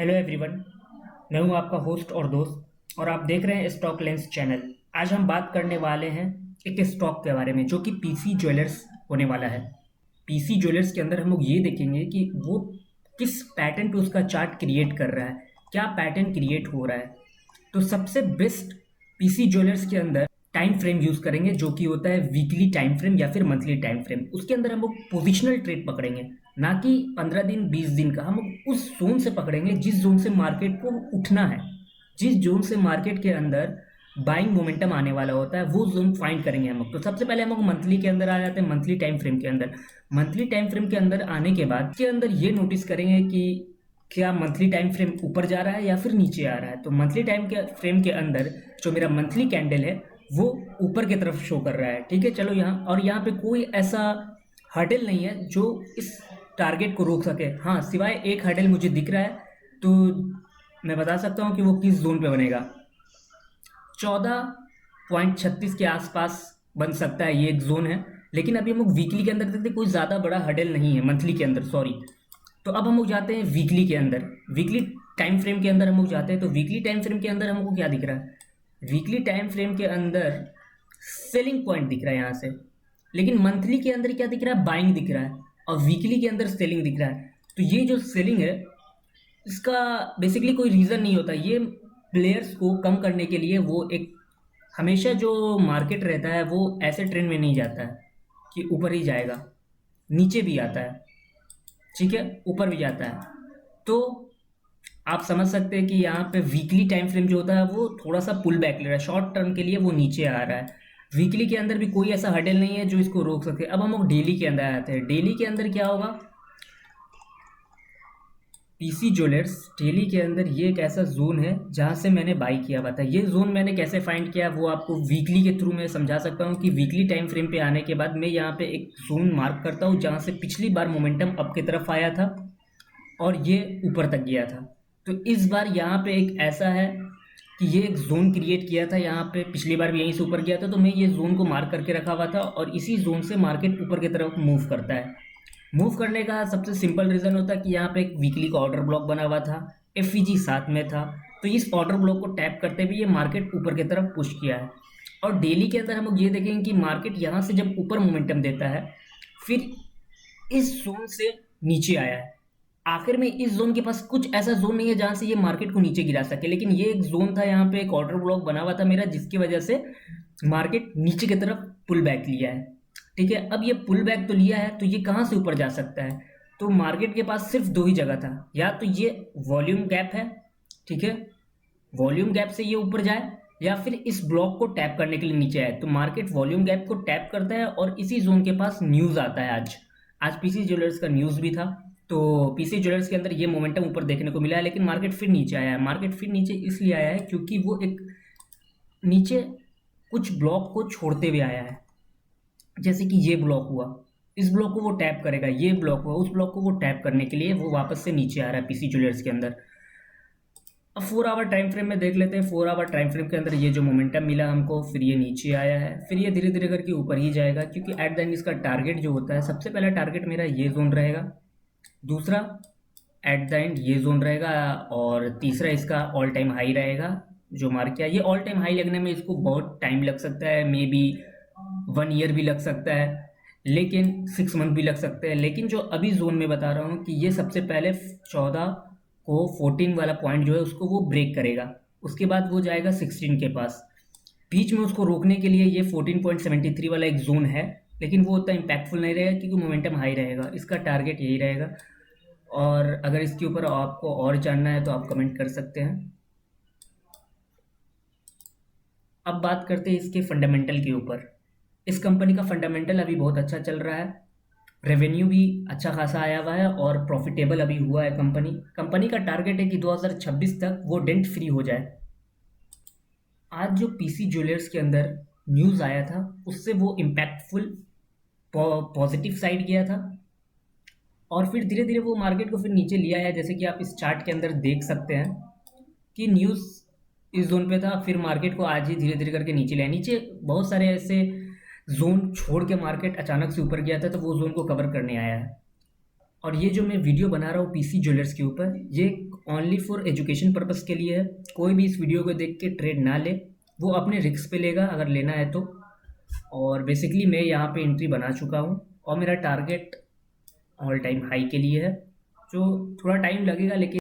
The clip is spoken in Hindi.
Hello everyone. मैं हूं आपका होस्ट और दोस्त और आप देख रहे हैं स्टॉक लेंस चैनल। आज हम बात करने वाले हैं एक स्टॉक के बारे में जो कि पीसी ज्वेलर्स होने वाला है। पीसी ज्वेलर्स के अंदर हम लोग ये देखेंगे कि वो किस पैटर्न पे उसका चार्ट क्रिएट कर रहा है, क्या पैटर्न क्रिएट हो रहा है। तो सबसे बेस्ट पीसी ज्वेलर्स के अंदर टाइम फ्रेम यूज करेंगे जो कि होता है वीकली टाइम फ्रेम या फिर मंथली टाइम फ्रेम। उसके अंदर हम लोग पोजिशनल ट्रेड पकड़ेंगे, ना कि 15 दिन 20 दिन का। हम लोग उस जोन से पकड़ेंगे जिस जोन से मार्केट को उठना है, जिस जोन से मार्केट के अंदर बाइंग मोमेंटम आने वाला होता है, वो जोन फाइंड करेंगे हम लोग। तो सबसे पहले हम लोग मंथली के अंदर आ जाते हैं, मंथली टाइम फ्रेम के अंदर। मंथली टाइम फ्रेम के अंदर आने के बाद के अंदर ये नोटिस करेंगे कि क्या मंथली टाइम फ्रेम ऊपर जा रहा है या फिर नीचे आ रहा है। तो मंथली टाइम के फ्रेम के अंदर जो मेरा मंथली कैंडल है वो ऊपर की तरफ शो कर रहा है। ठीक है, चलो यहाँ, और यहाँ पे कोई ऐसा हर्डल नहीं है जो इस टारगेट को रोक सके। हाँ, सिवाय एक हर्डल मुझे दिख रहा है, तो मैं बता सकता हूँ कि वो किस जोन पे बनेगा। 14.36 के आसपास बन सकता है, ये एक जोन है। लेकिन अभी हम लोग वीकली के अंदर देखते हैं, कोई ज़्यादा बड़ा हर्डल नहीं है मंथली के अंदर, सॉरी। तो अब हम लोग जाते हैं वीकली के अंदर, वीकली टाइम फ्रेम के अंदर हम लोग जाते हैं। तो वीकली टाइम फ्रेम के अंदर हमको क्या दिख रहा है? वीकली टाइम फ्रेम के अंदर सेलिंग पॉइंट दिख रहा है यहाँ से। लेकिन मंथली के अंदर क्या दिख रहा है? बाइंग दिख रहा है। और वीकली के अंदर सेलिंग दिख रहा है। तो ये जो सेलिंग है, इसका बेसिकली कोई रीज़न नहीं होता। ये प्लेयर्स को कम करने के लिए वो एक, हमेशा जो मार्केट रहता है वो ऐसे ट्रेंड में नहीं जाता है कि ऊपर ही जाएगा, नीचे भी आता है। ठीक है, ऊपर भी जाता है। तो आप समझ सकते हैं कि यहाँ पे वीकली टाइम फ्रेम जो होता है वो थोड़ा सा पुल बैक ले रहा है, शॉर्ट टर्म के लिए वो नीचे आ रहा है। वीकली के अंदर भी कोई ऐसा हर्डल नहीं है जो इसको रोक सके। अब हम लोग डेली के अंदर आते हैं। डेली के अंदर क्या होगा? पीसी ज्वेलर्स डेली के अंदर ये एक ऐसा जोन है जहाँ से मैंने बाई किया हुआ था। ये जोन मैंने कैसे फाइंड किया वो आपको वीकली के थ्रू मैं समझा सकता हूँ कि वीकली टाइम फ्रेम पे आने के बाद मैं यहाँ पे एक जोन मार्क करता हूँ जहाँ से पिछली बार मोमेंटम अप की तरफ आया था और ये ऊपर तक गया था। तो इस बार यहाँ पे एक ऐसा है कि ये एक जोन क्रिएट किया था यहाँ पे, पिछली बार भी यहीं से ऊपर गया था। तो मैं ये जोन को मार्क करके रखा हुआ था और इसी जोन से मार्केट ऊपर की तरफ मूव करता है। मूव करने का सबसे सिंपल रीज़न होता है कि यहाँ पे एक वीकली का ऑर्डर ब्लॉक बना हुआ था, एफईजी साथ में था। तो इस ऑर्डर ब्लॉक को टैप करते हुए ये मार्केट ऊपर की तरफ पुश किया है। और डेली के अंदर हम लोग ये देखेंगे कि मार्केट यहाँ से जब ऊपर मोमेंटम देता है, फिर इस जोन से नीचे आया है। आखिर में इस जोन के पास कुछ ऐसा जोन नहीं है जहां से ये मार्केट को नीचे गिरा सके, लेकिन ये एक जोन था, यहाँ पे एक ऑर्डर ब्लॉक बना हुआ था मेरा, जिसकी वजह से मार्केट नीचे की तरफ पुल बैक लिया है। ठीक है, अब ये पुल बैक तो लिया है, तो ये कहाँ से ऊपर जा सकता है? तो मार्केट के पास सिर्फ दो ही जगह था, या तो ये वॉल्यूम गैप है, ठीक है, वॉल्यूम गैप से ये ऊपर जाए, या फिर इस ब्लॉक को टैप करने के लिए नीचे आए। तो मार्केट वॉल्यूम गैप को टैप करता है और इसी जोन के पास न्यूज़ आता है। आज आज पीसी ज्वेलर्स का न्यूज़ भी था। तो पीसी ज्वेलर्स के अंदर ये मोमेंटम ऊपर देखने को मिला है, लेकिन मार्केट फिर नीचे आया है। मार्केट फिर नीचे इसलिए आया है क्योंकि वो एक नीचे कुछ ब्लॉक को छोड़ते हुए आया है। जैसे कि ये ब्लॉक हुआ, इस ब्लॉक को वो टैप करेगा, ये ब्लॉक हुआ, उस ब्लॉक को वो टैप करने के लिए वो वापस से नीचे आ रहा है पीसी ज्वेलर्स के अंदर। अब 4 आवर टाइम फ्रेम में देख लेते हैं। 4 आवर टाइम फ्रेम के अंदर ये जो मोमेंटम मिला हमको, फिर ये नीचे आया है, फिर ये धीरे धीरे करके ऊपर ही जाएगा, क्योंकि एट द एंड इसका टारगेट जो होता है, सबसे पहला टारगेट मेरा ये जोन रहेगा, दूसरा एट द एंड ये जोन रहेगा, और तीसरा इसका ऑल टाइम हाई रहेगा जो मार्क किया। ये ऑल टाइम हाई लगने में इसको बहुत टाइम लग सकता है, मे बी 1 ईयर भी लग सकता है, लेकिन 6 मंथ भी लग सकते हैं। लेकिन जो अभी जोन में बता रहा हूँ कि ये सबसे पहले 14 को 14 वाला पॉइंट जो है उसको वो ब्रेक करेगा, उसके बाद वो जाएगा 16 के पास। बीच में उसको रोकने के लिए ये 14.73 वाला एक जोन है, लेकिन वो उतना इम्पैक्टफुल नहीं रहेगा क्योंकि मोमेंटम हाई रहेगा। इसका टारगेट यही रहेगा। और अगर इसके ऊपर आपको और जानना है तो आप कमेंट कर सकते हैं। अब बात करते हैं इसके फंडामेंटल के ऊपर। इस कंपनी का फंडामेंटल अभी बहुत अच्छा चल रहा है, रेवेन्यू भी अच्छा खासा आया हुआ है और प्रॉफिटेबल अभी हुआ है। कंपनी का टारगेट है कि 2026 तक वो डेंट फ्री हो जाए। आज जो पीसी ज्वेलर्स के अंदर न्यूज़ आया था उससे वो इम्पैक्टफुल पॉजिटिव साइड गया था, और फिर धीरे धीरे वो मार्केट को फिर नीचे लिया है। जैसे कि आप इस चार्ट के अंदर देख सकते हैं कि न्यूज़ इस जोन पे था, फिर मार्केट को आज ही धीरे धीरे करके नीचे लिया। नीचे बहुत सारे ऐसे जोन छोड़ के मार्केट अचानक से ऊपर गया था, तो वो जोन को कवर करने आया है। और ये जो मैं वीडियो बना रहा हूँ पीसी ज्वेलर्स के ऊपर, ये ओनली फॉर एजुकेशन पर्पस के लिए है। कोई भी इस वीडियो को देख के ट्रेड ना ले, वो अपने रिस्क पे लेगा अगर लेना है तो। और बेसिकली मैं यहाँ पे एंट्री बना चुका हूँ और मेरा टारगेट ऑल टाइम हाई के लिए है, जो थोड़ा टाइम लगेगा लेकिन